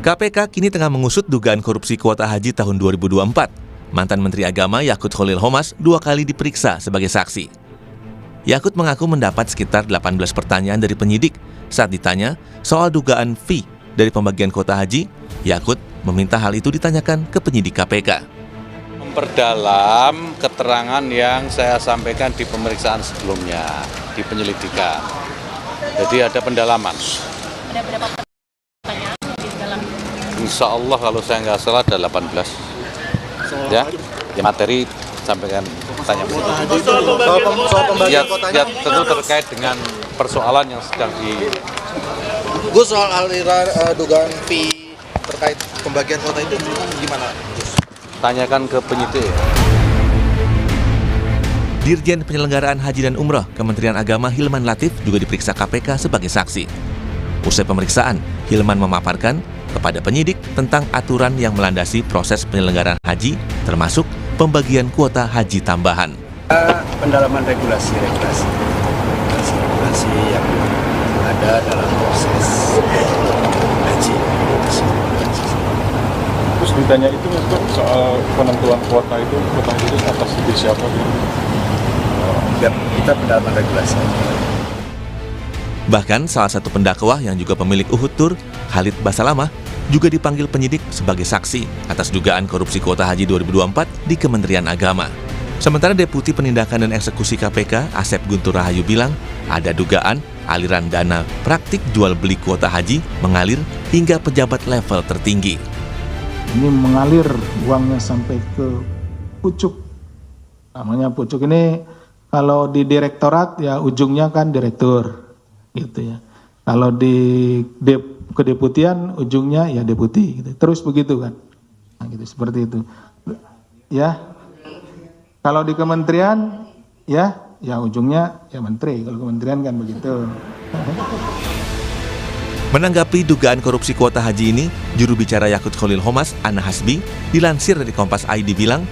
KPK kini tengah mengusut dugaan korupsi kuota haji tahun 2024. Mantan Menteri Agama Yakut Khalil Qomas 2 kali diperiksa sebagai saksi. Yakut mengaku mendapat sekitar 18 pertanyaan dari penyidik. Saat ditanya soal dugaan fee dari pembagian kuota haji, Yakut meminta hal itu ditanyakan ke penyidik KPK. Memperdalam keterangan yang saya sampaikan di pemeriksaan sebelumnya, di penyelidikan. Jadi ada pendalaman. Ada berapa pertanyaan di dalam? Insya Allah kalau saya nggak salah ada 18. Ya materi sampaikan tanya. Soal pembagian kotanya. Ya tentu terkait dengan persoalan yang sedang Gus, soal aliran dugaan fee terkait pembagian kota itu gimana, Gus? tanyakan ke penyidik. Dirjen Penyelenggaraan Haji dan Umroh Kementerian Agama Hilman Latif juga diperiksa KPK sebagai saksi. Usai pemeriksaan, Hilman memaparkan kepada penyidik tentang aturan yang melandasi proses penyelenggaraan haji, termasuk pembagian kuota haji tambahan. Pendalaman regulasi yang ada dalam proses haji. Terus ditanya itu untuk soal penentuan kuota itu atas ide siapa? Biar kita pendalaman regulasi. Bahkan salah satu pendakwah yang juga pemilik Uhud Tour, Khalid Basalamah, juga dipanggil penyidik sebagai saksi atas dugaan korupsi kuota haji 2024 di Kementerian Agama. Sementara Deputi Penindakan dan Eksekusi KPK, Asep Guntur Rahayu bilang, ada dugaan aliran dana praktik jual beli kuota haji mengalir hingga pejabat level tertinggi. Ini mengalir uangnya sampai ke pucuk. Namanya pucuk ini kalau di direktorat ya ujungnya kan direktur gitu ya. Kalau di kedeputian ujungnya ya deputi gitu. Terus begitu kan. Nah, gitu seperti itu. Ya. Kalau di kementerian ya ujungnya ya menteri. Kalau kementerian kan begitu. Menanggapi dugaan korupsi kuota haji ini, juru bicara Yakut Khalil Qomas, Ana Hasbi, dilansir dari Kompas ID bilang,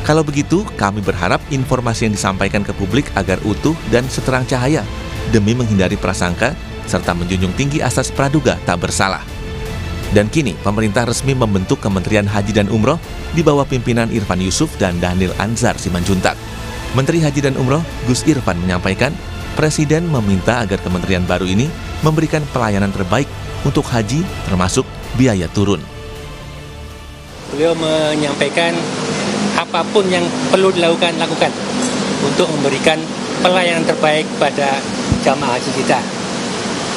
kalau begitu kami berharap informasi yang disampaikan ke publik agar utuh dan seterang cahaya, demi menghindari prasangka, serta menjunjung tinggi asas praduga tak bersalah. Dan kini, pemerintah resmi membentuk Kementerian Haji dan Umroh di bawah pimpinan Irfan Yusuf dan Dhanil Anzar Simanjuntak. Menteri Haji dan Umroh, Gus Irfan menyampaikan, Presiden meminta agar kementerian baru ini memberikan pelayanan terbaik untuk haji termasuk biaya turun. Beliau menyampaikan apapun yang perlu lakukan untuk memberikan pelayanan terbaik pada jamaah haji kita.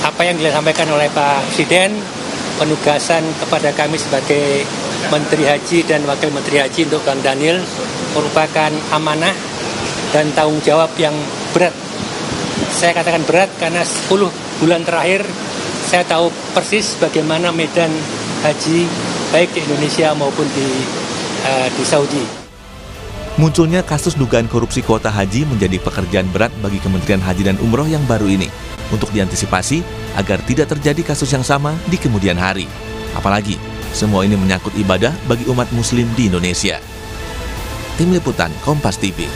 Apa yang disampaikan oleh Pak Presiden, penugasan kepada kami sebagai Menteri Haji dan Wakil Menteri Haji untuk Kang Dhanil merupakan amanah dan tanggung jawab yang berat. Saya katakan berat karena 10 bulan terakhir saya tahu persis bagaimana medan haji baik di Indonesia maupun di Saudi. Munculnya kasus dugaan korupsi kuota haji menjadi pekerjaan berat bagi Kementerian Haji dan Umroh yang baru ini untuk diantisipasi agar tidak terjadi kasus yang sama di kemudian hari. Apalagi semua ini menyangkut ibadah bagi umat muslim di Indonesia. Tim Liputan Kompas TV.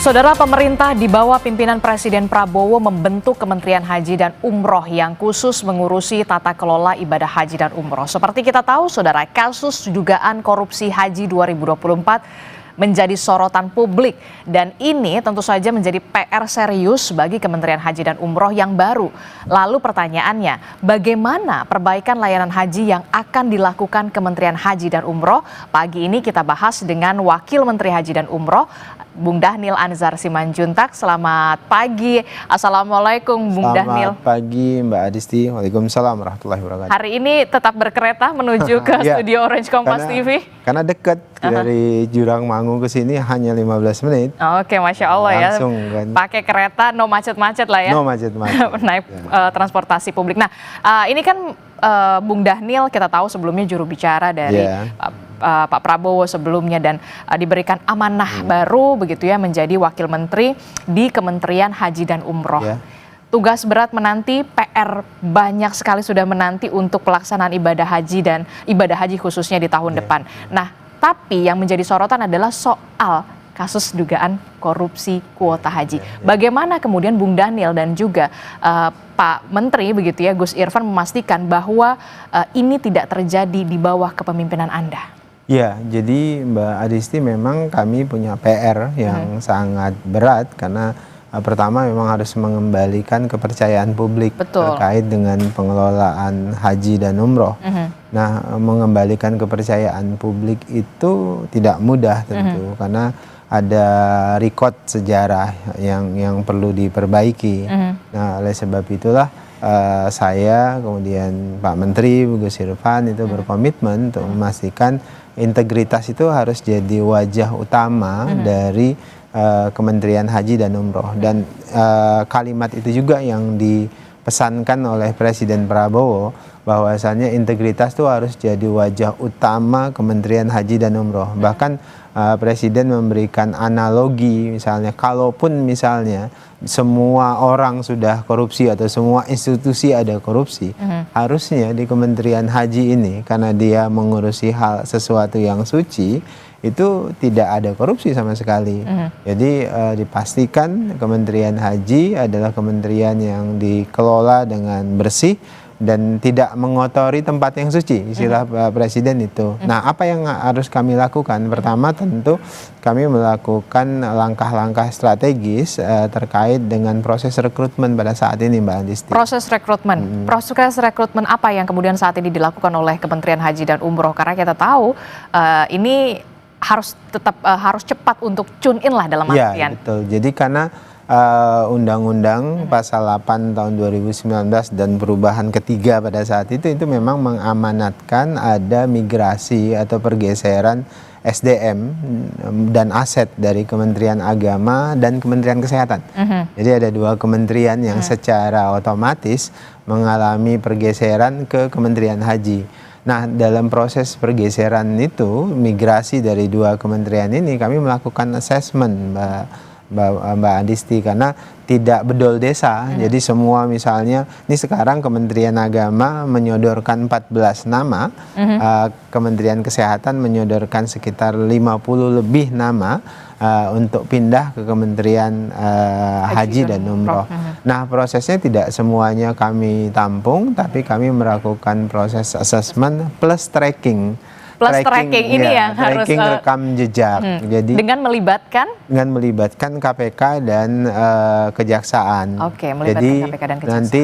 Saudara, pemerintah di bawah pimpinan Presiden Prabowo membentuk Kementerian Haji dan Umroh yang khusus mengurusi tata kelola ibadah haji dan umroh. Seperti kita tahu, saudara, kasus dugaan korupsi haji 2024 menjadi sorotan publik. Dan ini tentu saja menjadi PR serius bagi Kementerian Haji dan Umroh yang baru. Lalu pertanyaannya, bagaimana perbaikan layanan haji yang akan dilakukan Kementerian Haji dan Umroh? Pagi ini kita bahas dengan Wakil Menteri Haji dan Umroh, Bung Dhanil Anzar Simanjuntak. Selamat pagi. Assalamualaikum Bung Dhanil. Selamat pagi Mbak Adisti. Waalaikumsalam warahmatullahi wabarakatuh. Hari ini tetap berkereta menuju ke studio Orange Kompas TV. Karena dekat dari Jurang Mangu ke sini hanya 15 menit. Oke, Masya Allah ya. Langsung kan. Pakai kereta, no macet-macet lah ya. No macet-macet. Naik transportasi publik. Nah, ini kan Bung Dhanil kita tahu sebelumnya juru bicara dari Pak Prabowo sebelumnya dan diberikan amanah baru begitu ya menjadi wakil menteri di Kementerian Haji dan Umroh. Tugas berat menanti, PR banyak sekali sudah menanti untuk pelaksanaan ibadah haji dan ibadah haji khususnya di tahun depan. Nah, tapi yang menjadi sorotan adalah soal kasus dugaan korupsi kuota haji. Bagaimana kemudian Bung Daniel dan juga Pak Menteri begitu ya, Gus Irfan memastikan bahwa ini tidak terjadi di bawah kepemimpinan Anda? Ya, jadi Mbak Adisti memang kami punya PR yang sangat berat karena pertama memang harus mengembalikan kepercayaan publik terkait dengan pengelolaan haji dan umroh. Nah, mengembalikan kepercayaan publik itu tidak mudah tentu karena ada record sejarah yang perlu diperbaiki. Nah, oleh sebab itulah saya kemudian Pak Menteri Gus Irfan itu berkomitmen untuk memastikan integritas itu harus jadi wajah utama dari Kementerian Haji dan Umroh, dan kalimat itu juga yang dipesankan oleh Presiden Prabowo bahwasannya integritas itu harus jadi wajah utama Kementerian Haji dan Umroh. Bahkan Presiden memberikan analogi, misalnya kalaupun misalnya semua orang sudah korupsi atau semua institusi ada korupsi, harusnya di Kementerian Haji ini karena dia mengurusi hal sesuatu yang suci, itu tidak ada korupsi sama sekali. Jadi dipastikan Kementerian Haji adalah kementerian yang dikelola dengan bersih dan tidak mengotori tempat yang suci, istilah Presiden itu. Nah, apa yang harus kami lakukan? Pertama tentu kami melakukan langkah-langkah strategis terkait dengan proses rekrutmen pada saat ini, Mbak Adisti. Proses rekrutmen, proses rekrutmen apa yang kemudian saat ini dilakukan oleh Kementerian Haji dan Umroh? Karena kita tahu ini harus tetap harus cepat untuk tune in lah dalam artian. Ya, betul. Jadi karena Undang-Undang Pasal 8 tahun 2019 dan perubahan ketiga pada saat itu memang mengamanatkan ada migrasi atau pergeseran SDM dan aset dari Kementerian Agama dan Kementerian Kesehatan. Jadi ada dua kementerian yang secara otomatis mengalami pergeseran ke Kementerian Haji. Nah, dalam proses pergeseran itu, migrasi dari dua kementerian ini, kami melakukan assessment, Mbak Adisti, karena tidak bedol desa. Jadi semua misalnya, ini sekarang Kementerian Agama menyodorkan 14 nama, Kementerian Kesehatan menyodorkan sekitar 50 lebih nama untuk pindah ke Kementerian Haji dan Umroh. Nah, prosesnya tidak semuanya kami tampung, tapi kami melakukan proses assessment plus tracking. Tracking ini yang harus rekam jejak. Jadi dengan melibatkan KPK dan kejaksaan. Oke, melibatkan jadi KPK dan kejaksaan. Nanti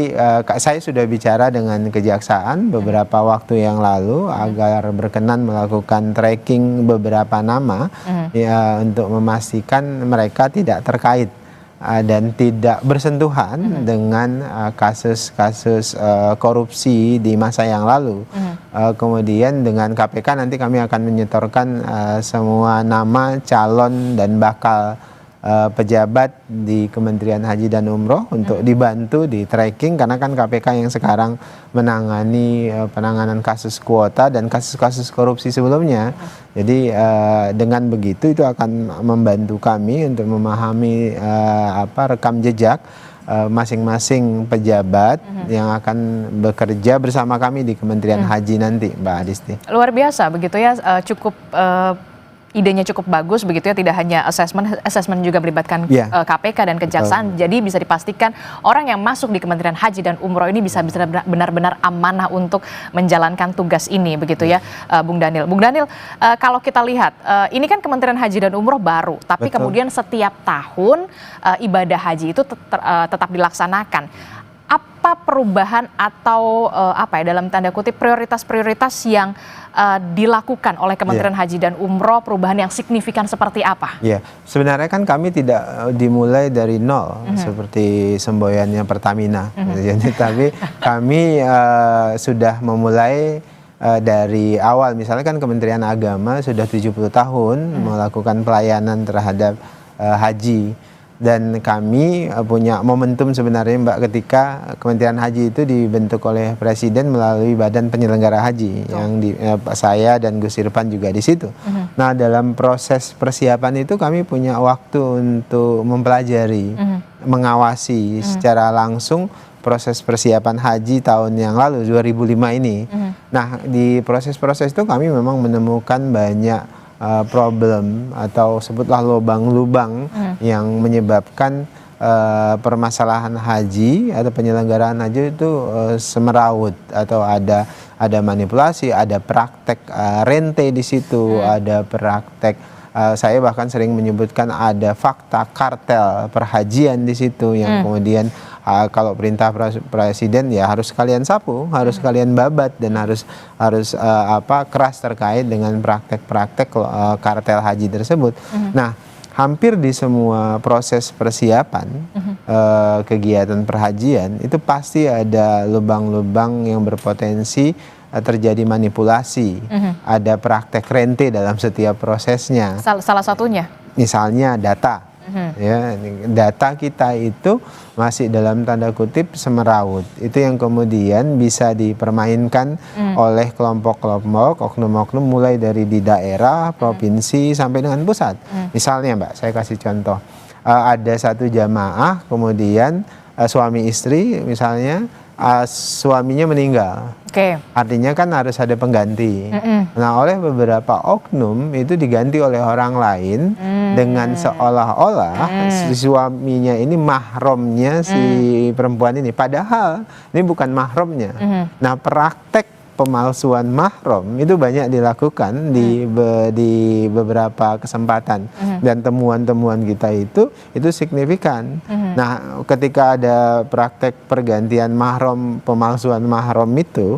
saya sudah bicara dengan kejaksaan beberapa waktu yang lalu agar berkenan melakukan tracking beberapa nama ya, untuk memastikan mereka tidak terkait dan tidak bersentuhan dengan kasus-kasus korupsi di masa yang lalu. Kemudian dengan KPK nanti kami akan menyetorkan semua nama calon dan bakal pejabat di Kementerian Haji dan Umroh untuk dibantu di tracking, karena kan KPK yang sekarang menangani penanganan kasus kuota dan kasus-kasus korupsi sebelumnya. Jadi dengan begitu itu akan membantu kami untuk memahami rekam jejak masing-masing pejabat yang akan bekerja bersama kami di Kementerian Haji nanti, Mbak Adisti. Luar biasa begitu ya, cukup idenya cukup bagus begitu ya, tidak hanya assessment juga melibatkan KPK dan kejaksaan. Jadi bisa dipastikan orang yang masuk di Kementerian Haji dan Umroh ini bisa benar-benar amanah untuk menjalankan tugas ini begitu ya, Bung Daniel. Bung Daniel, kalau kita lihat ini kan Kementerian Haji dan Umroh baru, tapi kemudian setiap tahun ibadah haji itu tetap dilaksanakan. Apa perubahan atau dalam tanda kutip prioritas-prioritas yang dilakukan oleh Kementerian Haji dan Umroh, perubahan yang signifikan seperti apa? Ya, sebenarnya kan kami tidak dimulai dari nol seperti semboyannya Pertamina, jadi tapi kami sudah memulai dari awal. Misalnya kan Kementerian Agama sudah 70 tahun melakukan pelayanan terhadap haji. Dan kami punya momentum sebenarnya, Mbak, ketika Kementerian Haji itu dibentuk oleh Presiden melalui Badan Penyelenggara Haji yang saya dan Gus Irfan juga di situ. Nah, dalam proses persiapan itu kami punya waktu untuk mempelajari, mengawasi secara langsung proses persiapan haji tahun yang lalu 2005 ini. Nah, di proses-proses itu kami memang menemukan banyak problem atau sebutlah lubang-lubang yang menyebabkan permasalahan haji atau penyelenggaraan haji itu semeraut atau ada manipulasi, ada praktek rente di situ, ada praktek saya bahkan sering menyebutkan ada fakta kartel perhajian di situ yang kemudian kalau perintah presiden ya harus kalian sapu, harus kalian babat dan harus keras terkait dengan praktek-praktek kartel haji tersebut. Nah, hampir di semua proses persiapan kegiatan perhajian itu pasti ada lubang-lubang yang berpotensi terjadi manipulasi, ada praktek rente dalam setiap prosesnya. Salah satunya? Misalnya data. Ya, data kita itu masih dalam tanda kutip semeraut. Itu yang kemudian bisa dipermainkan oleh kelompok-kelompok, oknum-oknum mulai dari di daerah, provinsi sampai dengan pusat. Misalnya Mbak, saya kasih contoh. Ada satu jamaah kemudian suami istri misalnya suaminya meninggal. Artinya kan harus ada pengganti. Nah, oleh beberapa oknum itu diganti oleh orang lain dengan seolah-olah si suaminya ini mahromnya si perempuan ini. Padahal ini bukan mahromnya. Nah, praktek pemalsuan mahram itu banyak dilakukan di beberapa kesempatan dan temuan-temuan kita itu signifikan. Nah, ketika ada praktek pergantian mahram, pemalsuan mahram itu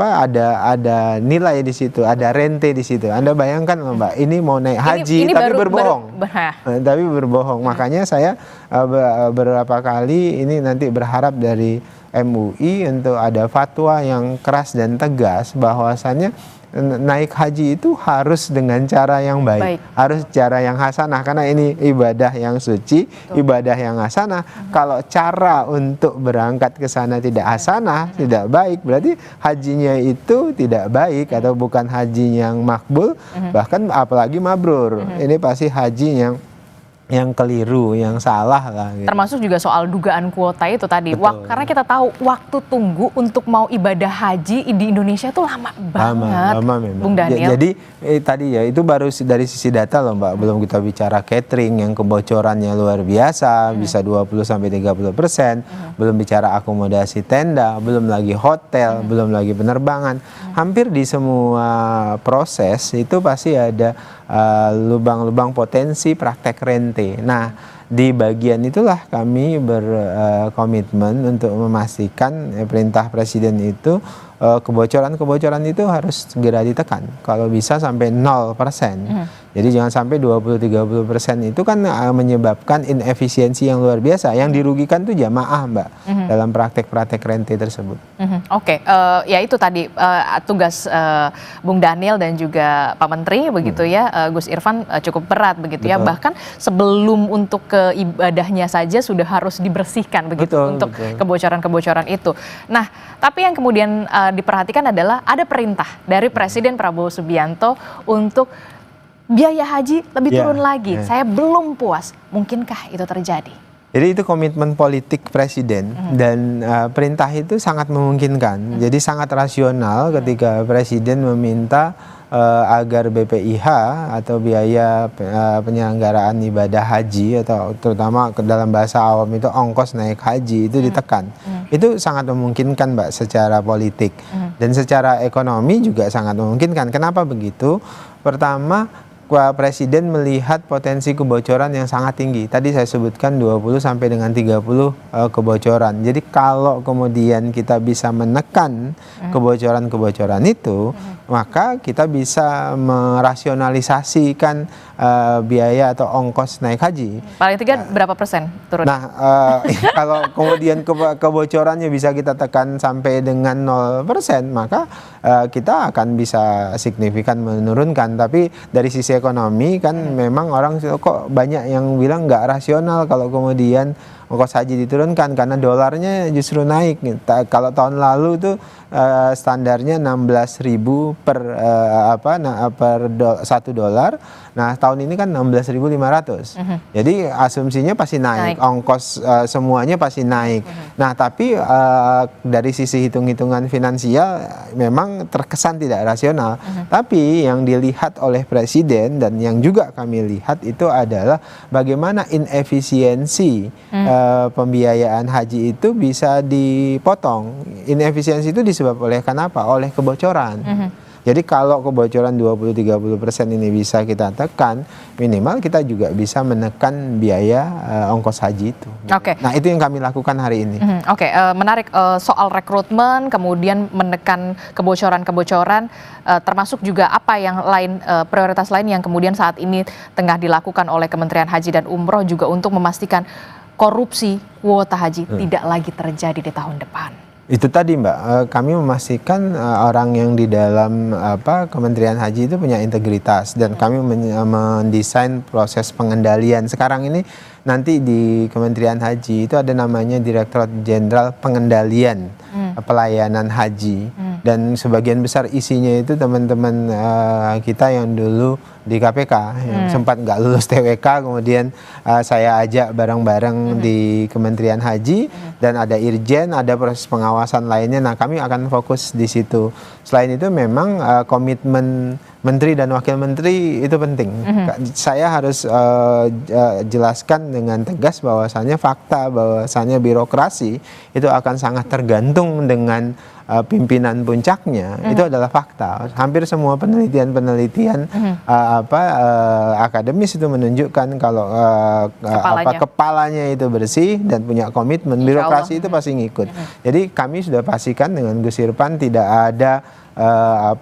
ada nilai di situ, ada rente di situ. Anda bayangkan loh Mbak, ini mau naik haji ini tapi berbohong. Tapi berbohong. Makanya saya beberapa kali ini nanti berharap dari MUI untuk ada fatwa yang keras dan tegas bahwasannya naik haji itu harus dengan cara yang baik. Harus cara yang hasanah karena ini ibadah yang suci, ibadah yang hasanah. Kalau cara untuk berangkat ke sana tidak hasanah, tidak baik, berarti hajinya itu tidak baik atau bukan haji yang makbul, bahkan apalagi mabrur. Ini pasti haji yang keliru, yang salah lah. Gitu. Termasuk juga soal dugaan kuota itu tadi. Karena kita tahu waktu tunggu untuk mau ibadah haji di Indonesia itu lama banget. Lama memang. Bung Daniel. Jadi tadi ya itu baru dari sisi data loh Mbak. Belum kita bicara catering yang kebocorannya luar biasa, bisa 20-30%. Belum bicara akomodasi tenda, belum lagi hotel, belum lagi penerbangan. Hampir di semua proses itu pasti ada lubang-lubang potensi praktek rente. Nah, di bagian itulah kami berkomitmen untuk memastikan perintah presiden itu kebocoran-kebocoran itu harus segera ditekan. Kalau bisa sampai 0%. Jadi jangan sampai 20-30% itu kan menyebabkan inefisiensi yang luar biasa. Yang dirugikan tuh jamaah Mbak dalam praktek-praktek rente tersebut. Ya itu tadi tugas Bung Daniel dan juga Pak Menteri begitu ya, Gus Irfan cukup berat begitu ya. Bahkan sebelum untuk ke ibadahnya saja sudah harus dibersihkan begitu untuk kebocoran-kebocoran itu. Nah, tapi yang kemudian diperhatikan adalah ada perintah dari Presiden Prabowo Subianto untuk biaya haji lebih turun lagi. Saya belum puas. Mungkinkah itu terjadi? Jadi itu komitmen politik presiden dan perintah itu sangat memungkinkan. Jadi sangat rasional ketika presiden meminta agar BPIH atau biaya penyelenggaraan ibadah haji atau terutama dalam bahasa awam itu ongkos naik haji itu ditekan. Itu sangat memungkinkan Mbak secara politik dan secara ekonomi juga sangat memungkinkan. Kenapa begitu? Pertama, Presiden melihat potensi kebocoran yang sangat tinggi. Tadi saya sebutkan 20 sampai dengan 30 kebocoran. Jadi kalau kemudian kita bisa menekan kebocoran-kebocoran itu, maka kita bisa merasionalisasikan biaya atau ongkos naik haji. Paling tiga berapa persen turun? Nah, kalau kemudian kebocorannya bisa kita tekan sampai dengan 0%, maka kita akan bisa signifikan menurunkan. Tapi dari sisi ekonomi kan memang orang kok banyak yang bilang nggak rasional kalau kemudian ongkos haji diturunkan karena dolarnya justru naik. Kalau tahun lalu tuh standarnya 16.000 per $1. Nah, tahun ini kan 16.500. Jadi asumsinya pasti naik. Ongkos semuanya pasti naik. Nah, tapi dari sisi hitung-hitungan finansial memang terkesan tidak rasional. Tapi yang dilihat oleh Presiden dan yang juga kami lihat itu adalah bagaimana inefisiensi pembiayaan haji itu bisa dipotong. Inefisiensi itu disebabkan oleh kenapa? Oleh kebocoran. Jadi kalau kebocoran 20-30% ini bisa kita tekan, minimal kita juga bisa menekan biaya ongkos haji itu. Oke. Nah, itu yang kami lakukan hari ini. Oke, menarik soal rekrutmen, kemudian menekan kebocoran-kebocoran, termasuk juga apa yang lain, prioritas lain yang kemudian saat ini tengah dilakukan oleh Kementerian Haji dan Umroh juga untuk memastikan korupsi kuota haji tidak lagi terjadi di tahun depan. Itu tadi Mbak, kami memastikan orang yang di dalam Kementerian Haji itu punya integritas dan kami mendesain proses pengendalian. Sekarang ini nanti di Kementerian Haji itu ada namanya Direktorat Jenderal Pengendalian Pelayanan Haji dan sebagian besar isinya itu teman-teman kita yang dulu di KPK yang sempat nggak lulus TWK, kemudian saya ajak bareng-bareng di Kementerian Haji dan ada Irjen, ada proses pengawasan lainnya. Nah, kami akan fokus di situ. Selain itu memang komitmen Menteri dan Wakil Menteri itu penting. Saya harus jelaskan dengan tegas bahwasannya fakta, bahwasannya birokrasi itu akan sangat tergantung dengan pimpinan puncaknya. Itu adalah fakta. Hampir semua penelitian-penelitian akademis itu menunjukkan kalau kepalanya itu bersih dan punya komitmen, birokrasi itu pasti ngikut. Jadi kami sudah pastikan dengan Gus Irfan tidak ada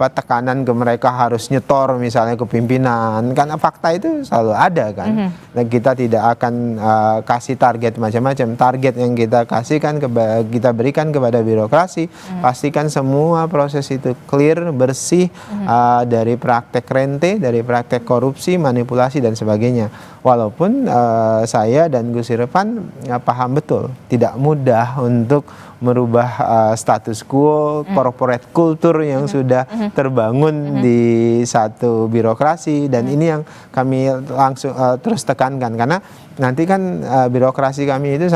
tekanan ke mereka harus nyetor misalnya ke pimpinan, karena fakta itu selalu ada kan. Dan kita tidak akan kasih target macam-macam. Target yang kita kasihkan kita berikan kepada birokrasi, pastikan semua proses itu clear, bersih dari praktek rente, dari praktek korupsi, manipulasi dan sebagainya. Walaupun saya dan Gus Irfan paham betul tidak mudah untuk merubah status quo, corporate culture yang sudah terbangun di satu birokrasi, dan ini yang kami langsung terus tekankan karena nanti kan birokrasi kami itu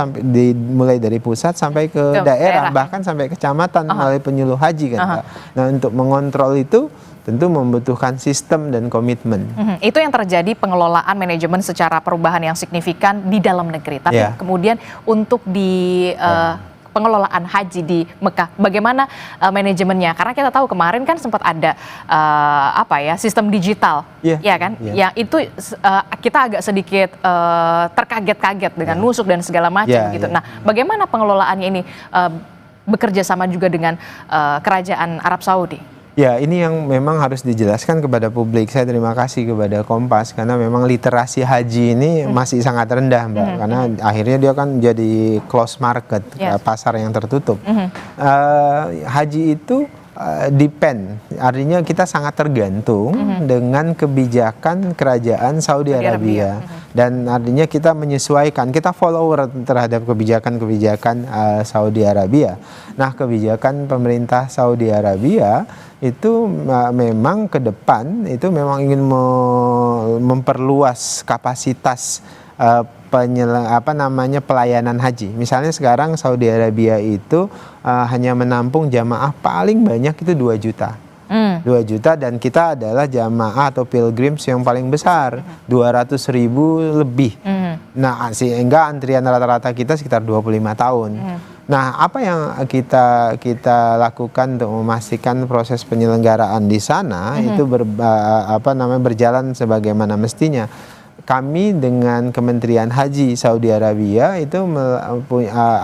mulai dari pusat sampai ke daerah, bahkan sampai kecamatan melalui penyuluh haji kan Pak. Nah, untuk mengontrol itu tentu membutuhkan sistem dan komitmen. Itu yang terjadi pengelolaan manajemen secara perubahan yang signifikan di dalam negeri. Tapi kemudian untuk di pengelolaan haji di Mekah, bagaimana manajemennya? Karena kita tahu kemarin kan sempat ada sistem digital, ya kan? Yang itu kita agak sedikit terkaget-kaget dengan nusuk dan segala macam gitu. Nah, bagaimana pengelolaannya ini bekerja sama juga dengan Kerajaan Arab Saudi? Ya, ini yang memang harus dijelaskan kepada publik. Saya terima kasih kepada Kompas karena memang literasi haji ini masih sangat rendah, Mbak. Karena akhirnya dia kan jadi close market, pasar yang tertutup. Haji itu depend, artinya kita sangat tergantung dengan kebijakan kerajaan Saudi Arabia. Dan artinya kita menyesuaikan, kita follower terhadap kebijakan-kebijakan Saudi Arabia. Nah, kebijakan pemerintah Saudi Arabia itu memang ke depan itu memang ingin memperluas kapasitas pelayanan haji. Misalnya sekarang Saudi Arabia itu hanya menampung jamaah paling banyak itu 2 juta. 2 juta dan kita adalah jamaah atau pilgrims yang paling besar, 200.000 lebih. Nah, sehingga antrian rata-rata kita sekitar 25 tahun. Nah, apa yang kita lakukan untuk memastikan proses penyelenggaraan di sana itu berjalan sebagaimana mestinya. Kami dengan Kementerian Haji Saudi Arabia itu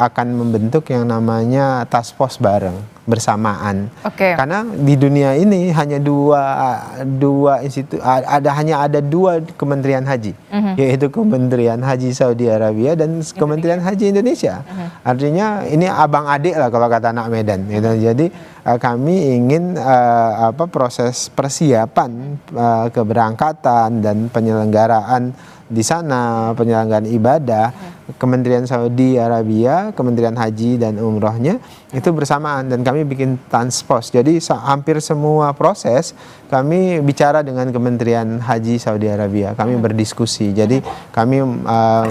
akan membentuk yang namanya task force bareng bersamaan. Karena di dunia ini hanya dua institusi, hanya ada 2 Kementerian Haji, yaitu Kementerian Haji Saudi Arabia dan Kementerian Haji Indonesia. Artinya ini abang adik lah kalau kata anak Medan. Gitu. Jadi kami ingin proses persiapan keberangkatan dan penyelenggaraan di sana penyelenggaraan ibadah, Kementerian Saudi Arabia, Kementerian Haji dan Umrohnya itu bersamaan, dan kami bikin task force. Jadi hampir semua proses kami bicara dengan Kementerian Haji Saudi Arabia. Kami berdiskusi. Jadi kami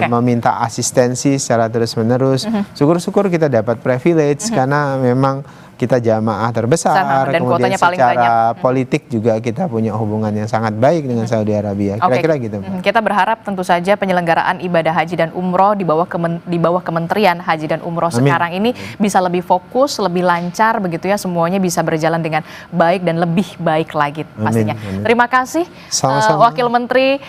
meminta asistensi secara terus-menerus. Syukur-syukur kita dapat privilege karena memang kita jamaah terbesar, dan kemudian kuotanya paling secara banyak. politik juga kita punya hubungan yang sangat baik dengan Saudi Arabia. Kira-kira gitu. Kita berharap tentu saja penyelenggaraan ibadah haji dan umroh di bawah Kementerian Haji dan Umroh sekarang ini bisa lebih fokus, lebih lancar begitu ya, semuanya bisa berjalan dengan baik dan lebih baik lagi pastinya. Terima kasih Wakil Menteri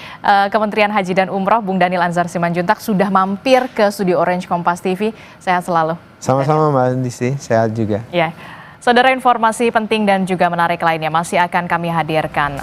Kementerian Haji dan Umroh Bung Daniel Anzar Simanjuntak sudah mampir ke studio Orange Kompas TV. Sehat selalu. Sama-sama Mbak Disti, sehat juga. Ya, saudara, informasi penting dan juga menarik lainnya masih akan kami hadirkan.